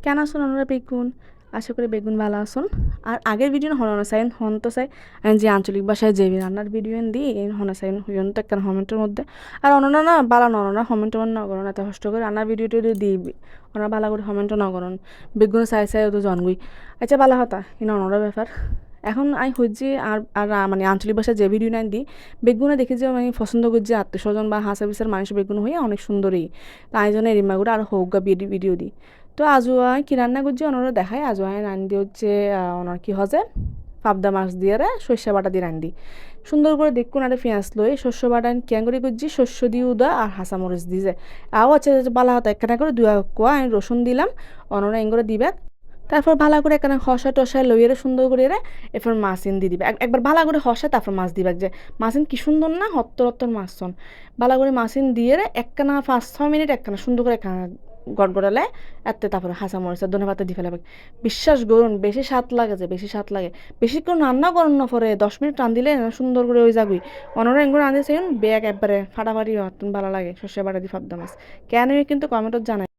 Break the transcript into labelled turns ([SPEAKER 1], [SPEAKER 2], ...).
[SPEAKER 1] কেন আসুন ওনারা বেগুন আশা করি বেগুন ভালো আসুন আর আগের ভিডিও হন চাই হন তো চাই যে আঞ্চলিক ভাষায় যে রান্নার ভিডিও দিই এই হন চাই হইন তো একটা কমেন্টের মধ্যে আর অননা না বালা নরনা কমেন্ট ন করুন এত কষ্ট করে রান্নার ভিডিওটি দিই ওনারা বালা করে কমেন্টও ন করুন বেগুন চাই চাই তো জনগুই আচ্ছা বালা হতা ইন অনরা ব্যাপার এখন আমি খুঁজছি আর মানে আঞ্চলিক ভাষায় যে ভিডিও নাই দিই বেগুনে দেখি যে আমি পছন্দ করছি আত্মীয় স্বজন বা হাসা বিচার মানুষ বেগুন হয়ে অনেক সুন্দরই তাই জন্য এরিমাগুলো আর হোক গা ভিডিও দিই তো আজওয়াই কি রান্না করছি ওনারা দেখায় আজওয়াই রান্ধি হচ্ছে ওনার কি হজে পাবদা মাছ দিয়ে সর্ষে বাটা দিয়ে রান্ধি সুন্দর করে দেখুন আর পেঁয়াজ লই শস্য বাটা কেন করে করছি শস্য দিয়ে উদা আর হাসা মরিচ দিয়ে আও আছে বালা হাতে একখানা করে দুয়া কোয়া আমি রসুন দিলাম ওনারা এন করে দিবে তারপর ভালো করে এখানে খসা টসা লইয়েরে সুন্দর করে এরপর মাছিন দিয়ে দিবে একবার ভালো করে খসা তারপর মাছ দিবে যে মাছিন কি সুন্দর না হত্তর হত্তর মাছন ভালো করে মাছিন দিয়ে একখানা 5-6 মিনিট একখানা সুন্দর করে একখানা গড়গড়ালে এতে তারপরে হাসা মরিচা ধনে পাতা দিয়ে ফেলাবে বিশ্বাস করুন বেশি স্বাদ লাগে যে বেশি স্বাদ লাগে বেশিক্ষণ রান্না করুন না পরে 10 মিনিট রাঁধিলে সুন্দর করে ওই যাবি অন্যরা এগুলো রাঁধেছেন ব্যাগ একবারে ফাটাফাটি ভালো লাগে সর্ষে বাটা দিয়ে ফাবদা মাছ কেন কিন্তু কমেন্টত জানাই